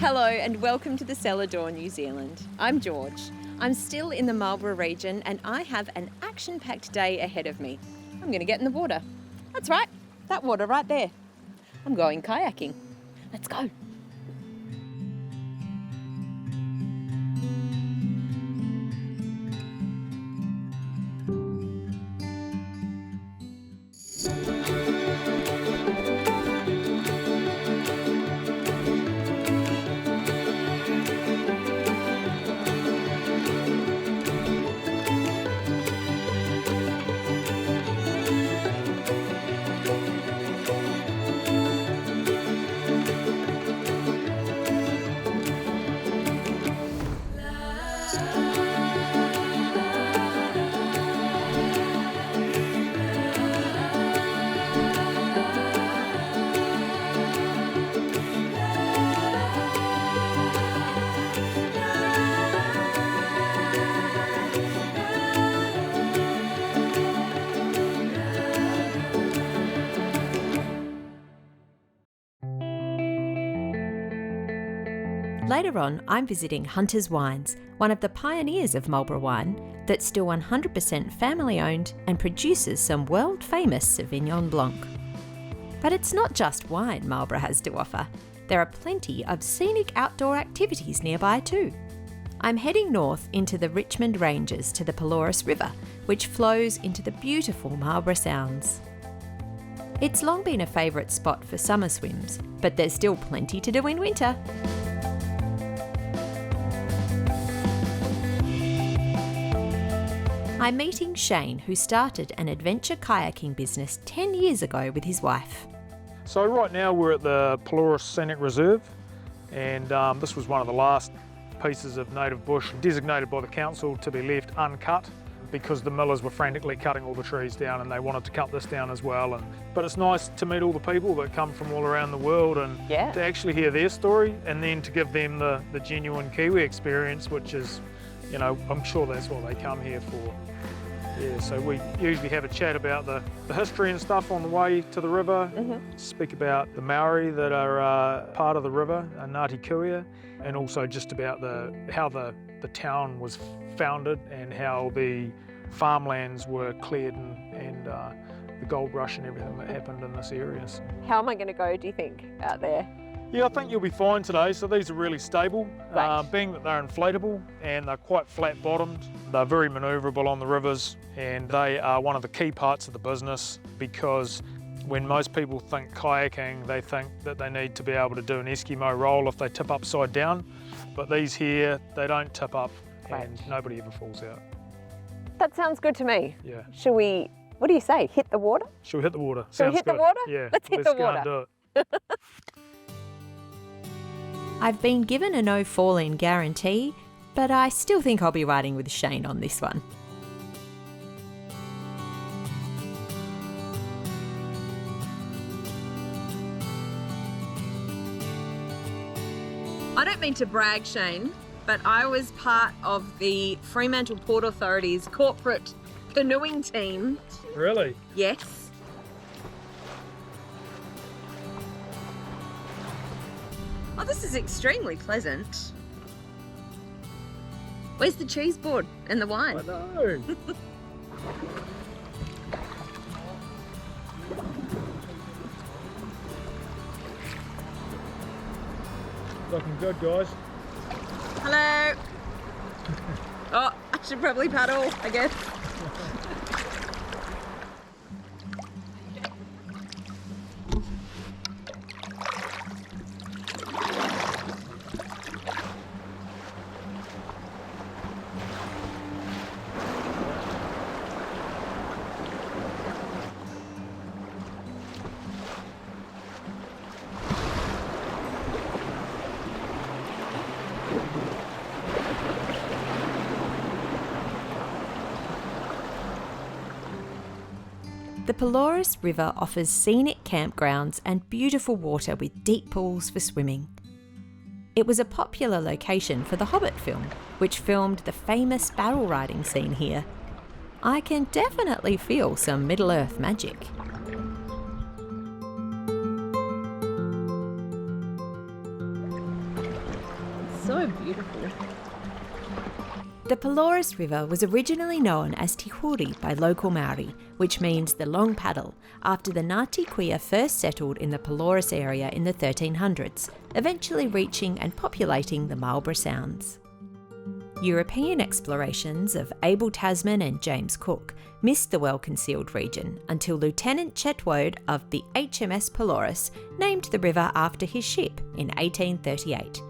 Hello and welcome to the Cellar Door, New Zealand. I'm George. I'm still in the Marlborough region and I have an action-packed day ahead of me. I'm going to get in the water. That's right, that water right there. I'm going kayaking. Let's go. Later on, I'm visiting Hunter's Wines, one of the pioneers of Marlborough wine that's still 100% family owned and produces some world famous Sauvignon Blanc. But it's not just wine Marlborough has to offer. There are plenty of scenic outdoor activities nearby too. I'm heading north into the Richmond Ranges to the Pelorus River, which flows into the beautiful Marlborough Sounds. It's long been a favourite spot for summer swims, but there's still plenty to do in winter. I'm meeting Shane, who started an adventure kayaking business 10 years ago with his wife. So right now we're at the Pelorus Scenic Reserve, and this was one of the last pieces of native bush designated by the council to be left uncut because the millers were frantically cutting all the trees down and they wanted to cut this down as well. But it's nice to meet all the people that come from all around the world and to actually hear their story and then to give them the genuine Kiwi experience, which is, you know, I'm sure that's what they come here for. Yeah, so we usually have a chat about the history and stuff on the way to the river, speak about the Maori that are part of the river, Ngāti Kuia, and also just about how the town was founded and how the farmlands were cleared and the gold rush and everything that happened in this area. How am I going to go, do you think, out there? Yeah, I think you'll be fine today. So these are really stable, Right. being that they're inflatable and they're quite flat bottomed. They're very manoeuvrable on the rivers and they are one of the key parts of the business because when most people think kayaking, they think that they need to be able to do an Eskimo roll if they tip upside down. But these here, they don't tip up and nobody ever falls out. That sounds good to me. Yeah. Shall we, what do you say, hit the water? Shall we hit the water? Shall we hit the water? Yeah, Let's hit the water. Go and do it. I've been given a no fall-in guarantee, but I still think I'll be riding with Shane on this one. I don't mean to brag, Shane, but I was part of the Fremantle Port Authority's corporate canoeing team. Really? Yes. Oh, this is extremely pleasant. Where's the cheese board and the wine? I know. Looking good, guys. Hello. Oh, I should probably paddle, I guess. The Pelorus River offers scenic campgrounds and beautiful water with deep pools for swimming. It was a popular location for the Hobbit film, which filmed the famous barrel riding scene here. I can definitely feel some Middle-earth magic. beautiful. The Pelorus River was originally known as Tihuri by local Maori, which means the long paddle, after the Ngāti Kuia first settled in the Pelorus area in the 1300s, eventually reaching and populating the Marlborough Sounds. European explorations of Abel Tasman and James Cook missed the well-concealed region until Lieutenant Chetwode of the HMS Pelorus named the river after his ship in 1838.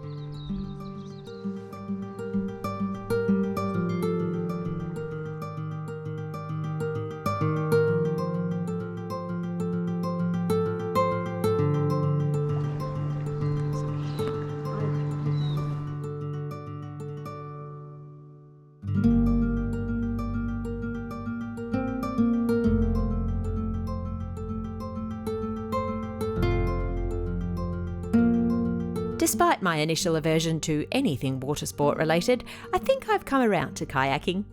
Despite my initial aversion to anything water sport related, I think I've come around to kayaking,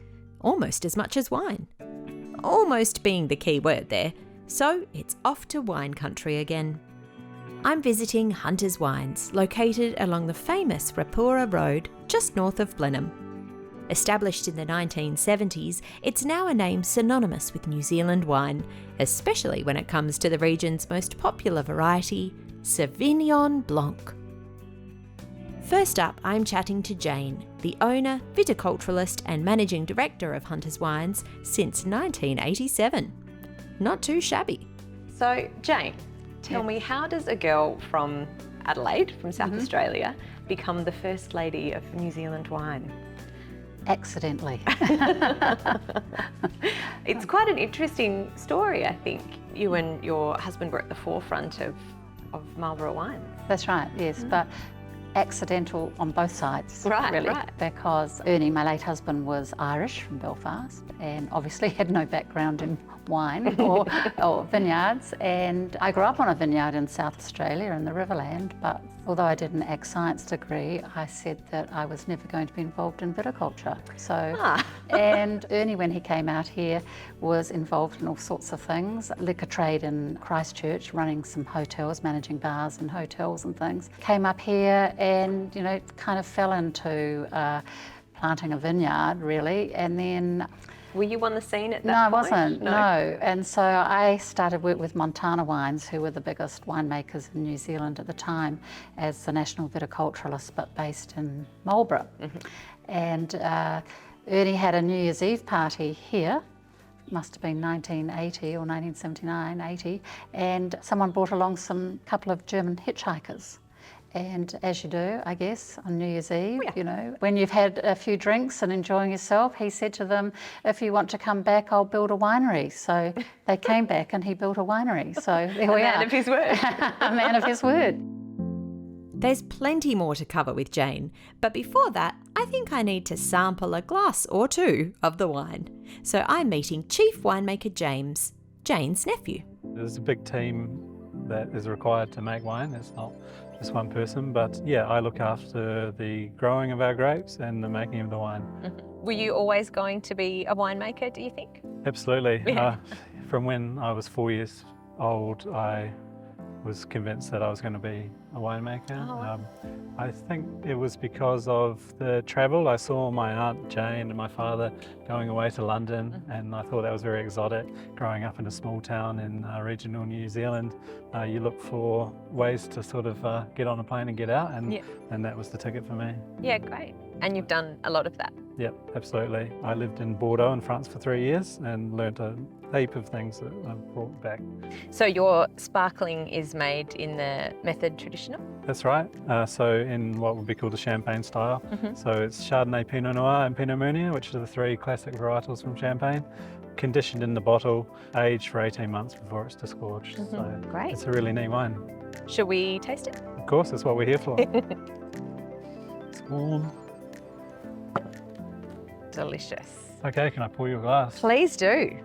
almost as much as wine. Almost being the key word there, so it's off to wine country again. I'm visiting Hunter's Wines, located along the famous Rapura Road just north of Blenheim. Established in the 1970s, it's now a name synonymous with New Zealand wine, especially when it comes to the region's most popular variety, Sauvignon Blanc. First up, I'm chatting to Jane, the owner, viticulturalist and managing director of Hunter's Wines since 1987. Not too shabby. So, Jane, tell me, how does a girl from Adelaide, from South Australia, become the First Lady of New Zealand wine? Accidentally. It's quite an interesting story, I think. You and your husband were at the forefront of Marlborough wine. That's right, yes, but accidental on both sides, Right, really, right. because Ernie, my late husband, was Irish from Belfast and obviously had no background in wine or vineyards, and I grew up on a vineyard in South Australia in the Riverland, but although I did an ag science degree, I said that I was never going to be involved in viticulture. So, and Ernie, when he came out here, was involved in all sorts of things, liquor trade in Christchurch, running some hotels, managing bars and hotels and things. Came up here and, you know, kind of fell into planting a vineyard, really, and then Were you on the scene at that No, I point? wasn't, no. And so I started work with Montana Wines, who were the biggest winemakers in New Zealand at the time, as the national viticulturalist, but based in Marlborough. And Ernie had a New Year's Eve party here, must have been 1980 or 1979, 80, and someone brought along some couple of German hitchhikers. And as you do, I guess, on New Year's Eve, you know, when you've had a few drinks and enjoying yourself, he said to them, if you want to come back, I'll build a winery. So they came back and he built a winery. So there we are. A man of his word. A man of his word. There's plenty more to cover with Jane, but before that, I think I need to sample a glass or two of the wine. So I'm meeting Chief Winemaker James, Jane's nephew. There's a big team that is required to make wine. It's not just one person, but yeah, I look after the growing of our grapes and the making of the wine. Were you always going to be a winemaker, do you think? Absolutely. Yeah. From when I was 4 years old, I was convinced that I was going to be a winemaker. Oh, wow. I think it was because of the travel. I saw my Aunt Jane and my father going away to London, and I thought that was very exotic. Growing up in a small town in regional New Zealand, you look for ways to sort of get on a plane and get out, and that was the ticket for me. Yeah, great. And you've done a lot of that. Yep, absolutely. I lived in Bordeaux in France for 3 years and learnt a heap of things that I've brought back. So your sparkling is made in the method traditional? That's right. So in what would be called the champagne style. So it's Chardonnay, Pinot Noir and Pinot Meunier, which are the three classic varietals from Champagne, conditioned in the bottle, aged for 18 months before it's disgorged. So Great. it's a really neat wine. Shall we taste it? Of course, that's what we're here for. It's warm. Delicious. Okay, can I pour you a glass? Please do.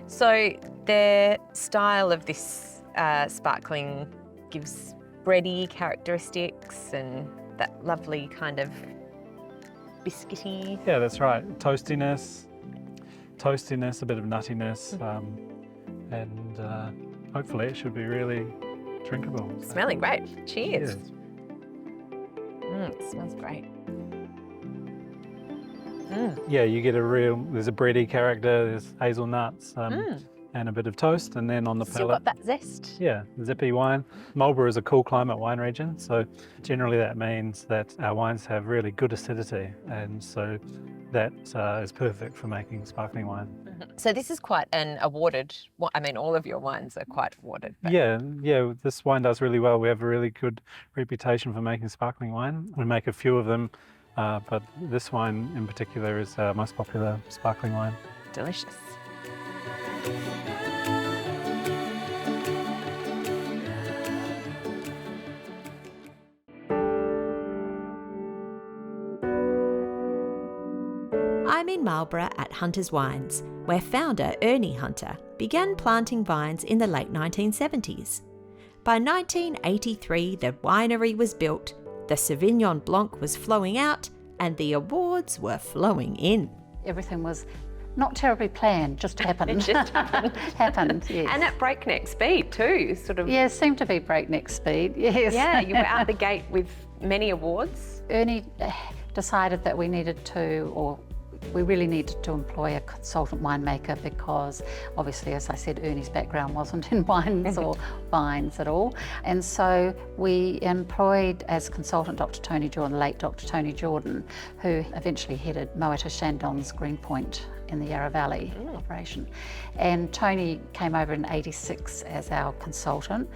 So the style of this sparkling gives bready characteristics and that lovely kind of biscuity. Yeah, that's right. Toastiness, a bit of nuttiness, and hopefully it should be really drinkable. Smelling great. Cheers. Cheers. It smells great. Yeah, you get there's a bready character, there's hazelnuts, and a bit of toast, and then on the Still palate, got that zest. yeah, zippy wine. Marlborough is a cool climate wine region, so generally that means that our wines have really good acidity, and so that is perfect for making sparkling wine. So this is quite an awarded, I mean, all of your wines are quite awarded. But Yeah, this wine does really well. We have a really good reputation for making sparkling wine. We make a few of them, but this wine in particular is our most popular sparkling wine. delicious. I'm in Marlborough at Hunter's Wines, where founder Ernie Hunter began planting vines in the late 1970s. By 1983, the winery was built, the Sauvignon Blanc was flowing out, and the awards were flowing in. Everything was not terribly planned, just happened. It just happened. Happened, yes. And at breakneck speed too, sort of. Yeah, it seemed to be breakneck speed, yes. Yeah, you were out the gate with many awards. Ernie decided that we really needed to employ a consultant winemaker because obviously, as I said, Ernie's background wasn't in wines or vines at all. And so we employed as consultant Dr. Tony Jordan, the late Dr. Tony Jordan, who eventually headed Moata Chandon's Greenpoint in the Yarra Valley operation. And Tony came over in '86 as our consultant.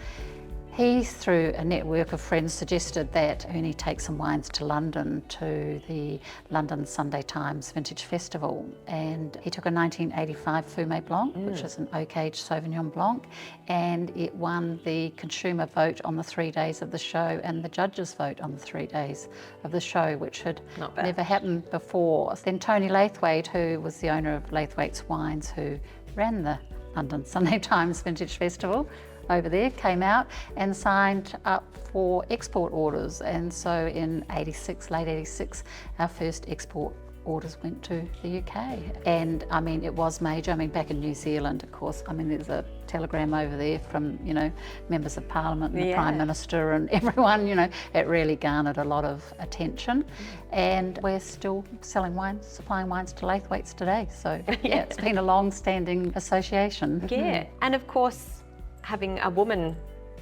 He, through a network of friends, suggested that Ernie take some wines to London to the London Sunday Times Vintage Festival. And he took a 1985 Fumé Blanc, which is an oak-aged Sauvignon Blanc, and it won the consumer vote on the 3 days of the show and the judges' vote on the 3 days of the show, which had never happened before. Then Tony Laithwaite, who was the owner of Laithwaite's Wines, who ran the London Sunday Times Vintage Festival, over there, came out and signed up for export orders. And so in '86, late '86, our first export orders went to the UK. And I mean, it was major. I mean, back in New Zealand, of course, I mean, there's a telegram over there from, you know, members of Parliament and the Prime Minister and everyone, you know, it really garnered a lot of attention. And we're still selling wines, supplying wines to Laithwaites today. So yeah, it's been a long-standing association. Yeah, and of course, having a woman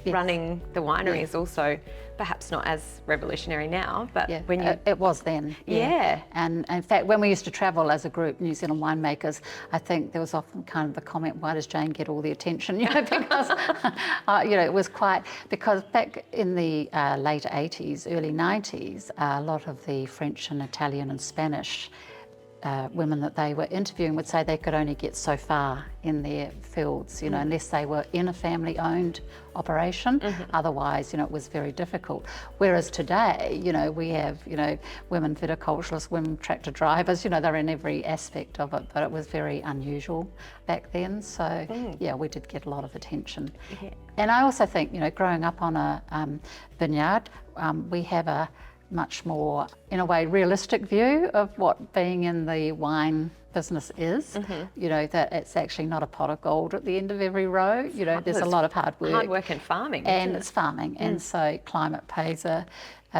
running the winery is also perhaps not as revolutionary now, but when you... It was then. And in fact, when we used to travel as a group, New Zealand winemakers, I think there was often kind of the comment, why does Jane get all the attention? You know, because, you know, it was quite, because back in the late 80s, early 90s, a lot of the French and Italian and Spanish women that they were interviewing would say they could only get so far in their fields, you know, unless they were in a family-owned operation. Otherwise, you know, it was very difficult. Whereas today, you know, we have, you know, women viticulturists, women tractor drivers, you know, they're in every aspect of it, but it was very unusual back then. So, yeah, we did get a lot of attention. And I also think, you know, growing up on a vineyard, we have a much more, in a way, realistic view of what being in the wine business is. You know, that it's actually not a pot of gold at the end of every row. You know, there's a lot of hard work. Hard work and farming. And it's farming. And so climate plays a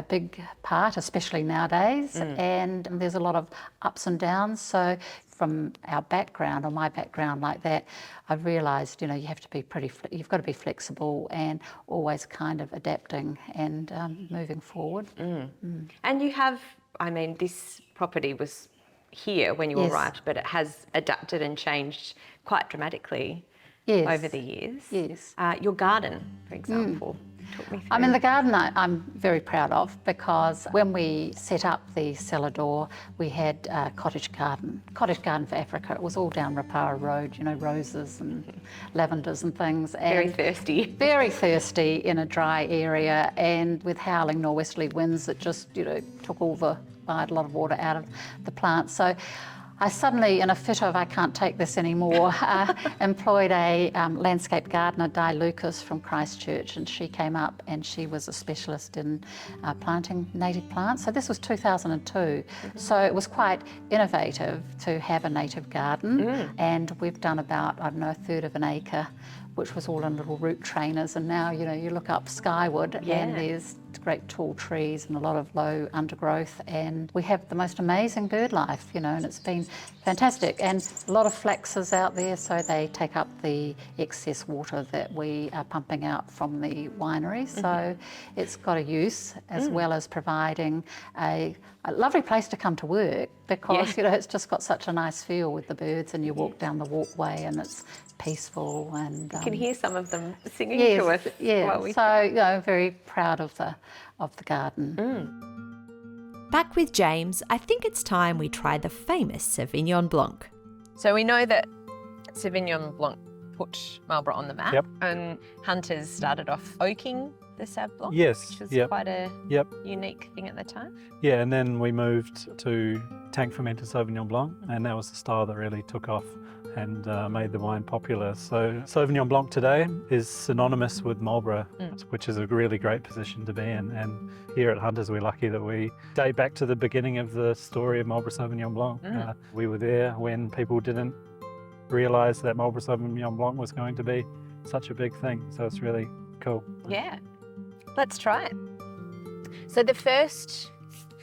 big part, especially nowadays. And there's a lot of ups and downs. So from our background, or my background like that, I've realised, you know, you have to be you've got to be flexible and always kind of adapting and moving forward. And you have, I mean, this property was here when you arrived, but it has adapted and changed quite dramatically over the years. Your garden, for example. Talk me through. I mean, the garden I'm very proud of, because when we set up the Cellar Door, we had a cottage garden for Africa. It was all down Rapara Road, you know, roses and lavenders and things. And very thirsty. Very thirsty in a dry area, and with howling norwesterly winds that just, you know, took a lot of water out of the plants. So I suddenly, in a fit of I can't take this anymore, employed a landscape gardener, Di Lucas from Christchurch, and she came up and she was a specialist in planting native plants. So this was 2002. So it was quite innovative to have a native garden, and we've done about, I don't know, 1/3 of an acre, which was all in little root trainers. And now, you know, you look up skyward and there's great tall trees and a lot of low undergrowth, and we have the most amazing bird life, and it's been fantastic. And a lot of flaxes out there, so they take up the excess water that we are pumping out from the winery. So it's got a use as well as providing a lovely place to come to work, because it's just got such a nice feel with the birds, and you walk down the walkway and it's peaceful, and you can hear some of them singing yes, to us. Yeah, so very proud of the garden. Back with James, I think it's time we try the famous Sauvignon Blanc. So we know that Sauvignon Blanc put Marlborough on the map, and hunters started off oaking the Sauv Blanc, Yes. which was quite a unique thing at the time. Yeah, and then we moved to tank fermented Sauvignon Blanc, and that was the style that really took off and made the wine popular. So Sauvignon Blanc today is synonymous with Marlborough, which is a really great position to be in. And here at Hunters, we're lucky that we date back to the beginning of the story of Marlborough Sauvignon Blanc. We were there when people didn't realise that Marlborough Sauvignon Blanc was going to be such a big thing. So it's really cool. Yeah, let's try it. So the first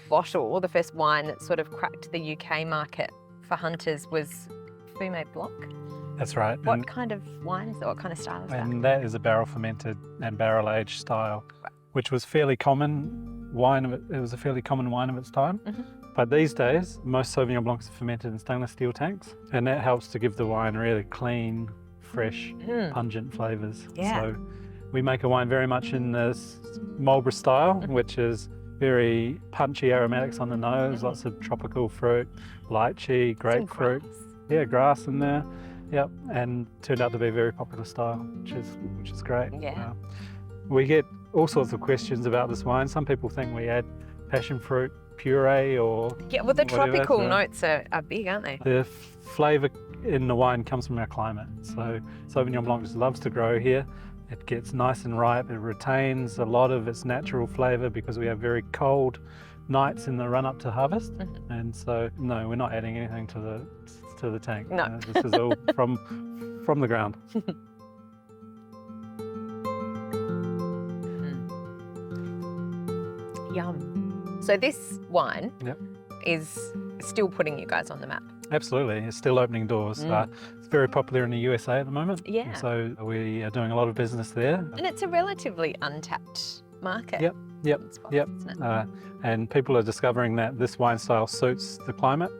bottle, or the first wine that sort of cracked the UK market for Hunters was Fumé Blanc. That's right. What kind of wine is that? What kind of style is that? And that is a barrel fermented and barrel aged style, which was fairly common wine. It was a fairly common wine of its time. But these days, most Sauvignon Blancs are fermented in stainless steel tanks, and that helps to give the wine really clean, fresh, pungent flavours. So we make a wine very much in this Marlborough style, which is very punchy aromatics on the nose, lots of tropical fruit, lychee, grapefruit. Yeah, grass in there. Yep, and turned out to be a very popular style, which is great. Yeah. We get all sorts of questions about this wine. Some people think we add passion fruit puree or well, the tropical whatever. notes are big, aren't they? The flavour in the wine comes from our climate. So Sauvignon Blanc just loves to grow here. It gets nice and ripe. It retains a lot of its natural flavour because we have very cold nights in the run up to harvest. And so no, we're not adding anything to the tank. No. This is all from the ground. Yum. So this wine is still putting you guys on the map. Absolutely, it's still opening doors. It's very popular in the USA at the moment. Yeah. So we are doing a lot of business there. And it's a relatively untapped market. Yep. Isn't it? And people are discovering that this wine style suits the climate,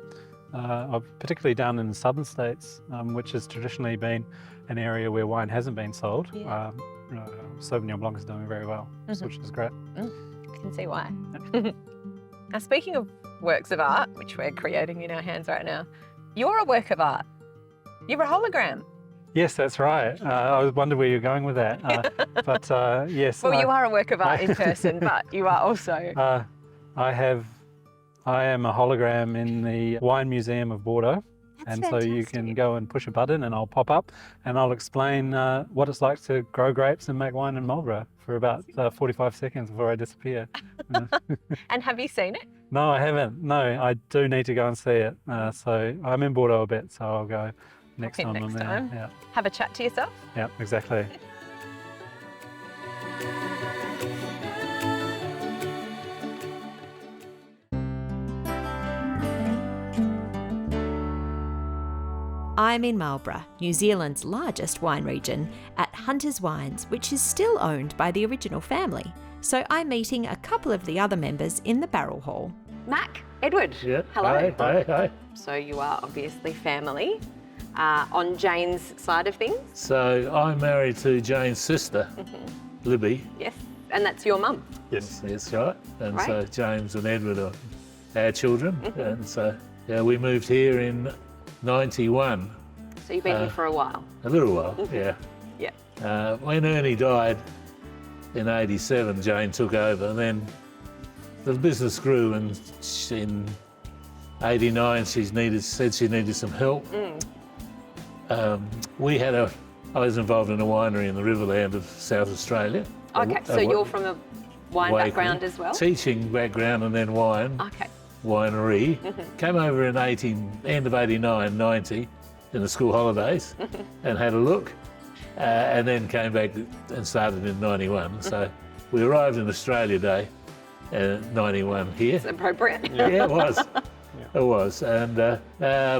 particularly down in the southern states, which has traditionally been an area where wine hasn't been sold. Sauvignon Blanc is doing very well, which is great. I can see why. Now, speaking of works of art, which we're creating in our hands right now, you're a work of art. You're a hologram. Yes, that's right. I wondered where you're going with that. But yes. Well, you are a work of art in person, but you are also... I am a hologram in the Wine Museum of Bordeaux. That's so you can go and push a button and I'll pop up and I'll explain what it's like to grow grapes and make wine in Marlborough for about 45 seconds before I disappear. And have you seen it? No, I haven't. No, I do need to go and see it. So I'm in Bordeaux a bit, so I'll go next time I'm there. Yeah. Have a chat to yourself. Yeah, exactly. I'm in Marlborough, New Zealand's largest wine region, at Hunter's Wines, which is still owned by the original family. So I'm meeting a couple of the other members in the barrel hall. Mac, Edward. Yeah. Hello. Hi. So you are obviously family. On Jane's side of things? So I'm married to Jane's sister, Libby. Yes. And that's your mum? Yes, that's right. And Right. so James and Edward are our children. And so we moved here in 91. So you've been here for a while? A little while, yeah. Yeah. When Ernie died in 87, Jane took over, and then the business grew, and in 89 said she needed some help. I was involved in a winery in the Riverland of South Australia. Okay, so you're from a wine background as well? Teaching background and then wine. Okay. Winery. Came over in end of 89, 90 in the school holidays and had a look and then came back and started in 91. So We arrived in Australia Day, 91 here. It's appropriate. Yeah, it was. It was. And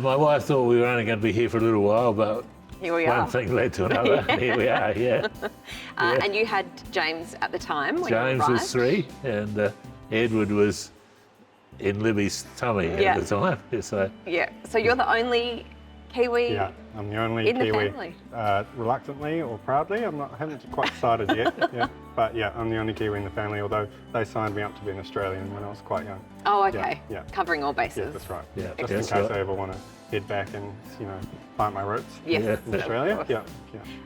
my wife thought we were only going to be here for a little while, but Here we one are. thing led to another. And here we are, yeah. And you had James at the time when James you arrived? was 3, and Edward was in Libby's tummy at the time. So Yeah. So you're the only Kiwi Yeah, I'm the only in the Kiwi. family? Reluctantly or proudly, haven't quite decided yet. Yeah, but yeah, I'm the only Kiwi in the family. Although they signed me up to be an Australian when I was quite young. Oh, okay. Yeah. Covering all bases. Yeah, that's right. Yeah, Just in that's case right. I ever want to head back and plant my roots Yes. Yeah. in of Australia. course.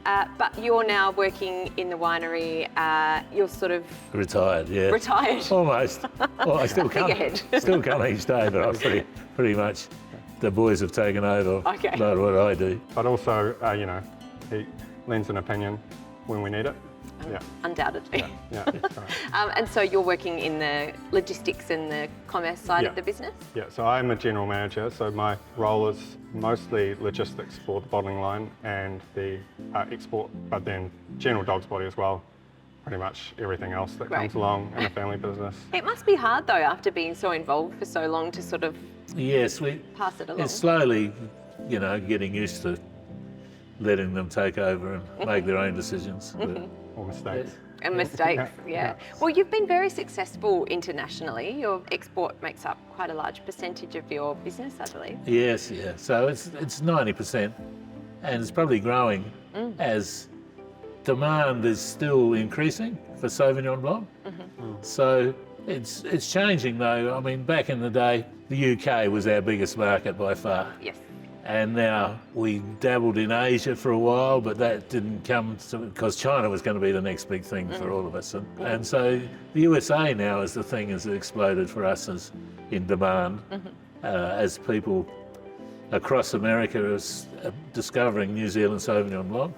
Yeah. But you're now working in the winery. You're sort of retired, yeah. retired. Almost. Well, I still come. Figurehead. Still come each day, but I'm pretty much. The boys have taken over Okay. a lot of what I do. But also, he lends an opinion when we need it. Yeah. Undoubtedly. Yeah. That's right. And so you're working in the logistics and the commerce side of Yeah. the business? Yeah, so I'm a general manager, so my role is mostly logistics for the bottling line and the export, but then general dog's body as well. Pretty much everything else that Great. comes along in a family business. It must be hard though, after being so involved for so long, to sort of Yes, pass it along. it's slowly, getting used to letting them take over and make their own decisions. But, Or mistakes. And mistakes, Yeah. Well, you've been very successful internationally. Your export makes up quite a large percentage of your business, I believe. yes, yeah. So it's 90%, and it's probably growing as demand is still increasing for Sauvignon Blanc. So it's changing though. I mean, back in the day, the UK was our biggest market by far. Yes. And now we dabbled in Asia for a while, but that didn't come because China was going to be the next big thing for all of us. And so the USA now is the thing has exploded for us as in demand as people across America are discovering New Zealand Sauvignon Blanc.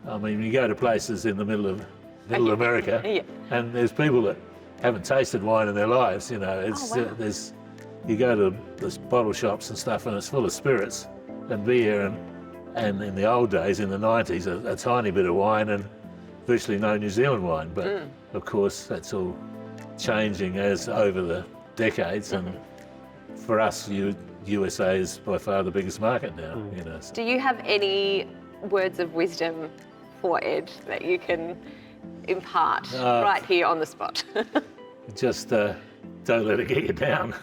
I mean, you go to places in the middle of America, and there's people that haven't tasted wine in their lives. It's there's you go to the bottle shops and stuff, and it's full of spirits and beer, and in the old days, in the 90s, a tiny bit of wine and virtually no New Zealand wine. But of course, that's all changing as over the decades, and for us, USA is by far the biggest market now. Do you have any words of wisdom for Ed that you can impart right here on the spot? Just don't let it get you down.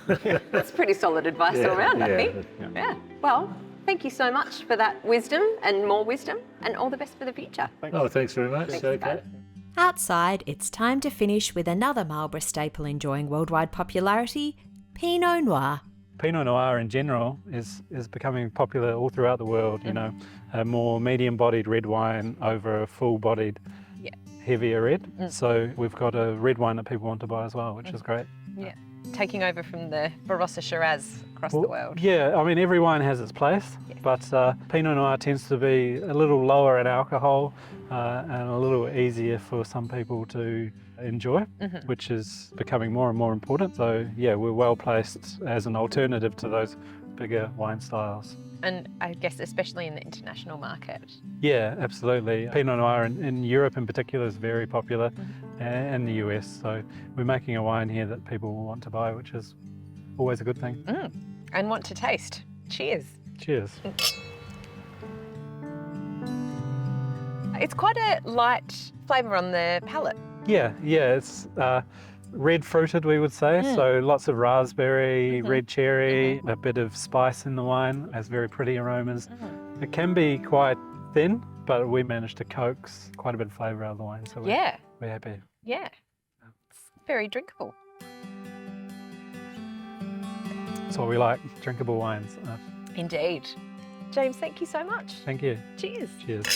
That's pretty solid advice all around, I think. Yeah. Well, thank you so much for that wisdom and more wisdom, and all the best for the future. Oh, thanks very much. Thanks, Okay. guys. Outside, it's time to finish with another Marlborough staple enjoying worldwide popularity, Pinot Noir. Pinot Noir in general is becoming popular all throughout the world, a more medium-bodied red wine over a full-bodied, heavier red. So we've got a red wine that people want to buy as well, which is great. Yeah. Taking over from the Barossa Shiraz across the world. Yeah, I mean, every wine has its place, but Pinot Noir tends to be a little lower in alcohol and a little easier for some people to enjoy, which is becoming more and more important. So yeah, we're well placed as an alternative to those bigger wine styles. And I guess especially in the international market. Yeah, absolutely. Pinot Noir in Europe in particular is very popular, and the US. So we're making a wine here that people will want to buy, which is always a good thing. And want to taste. Cheers. Cheers. It's quite a light flavour on the palate. Yeah, it's red fruited, we would say. So lots of raspberry, red cherry, a bit of spice in the wine, has very pretty aromas. It can be quite thin, but we managed to coax quite a bit of flavour out of the wine. So we're happy. Yeah. It's very drinkable. That's what we like, drinkable wines. Indeed. James, thank you so much. Thank you. Cheers. Cheers.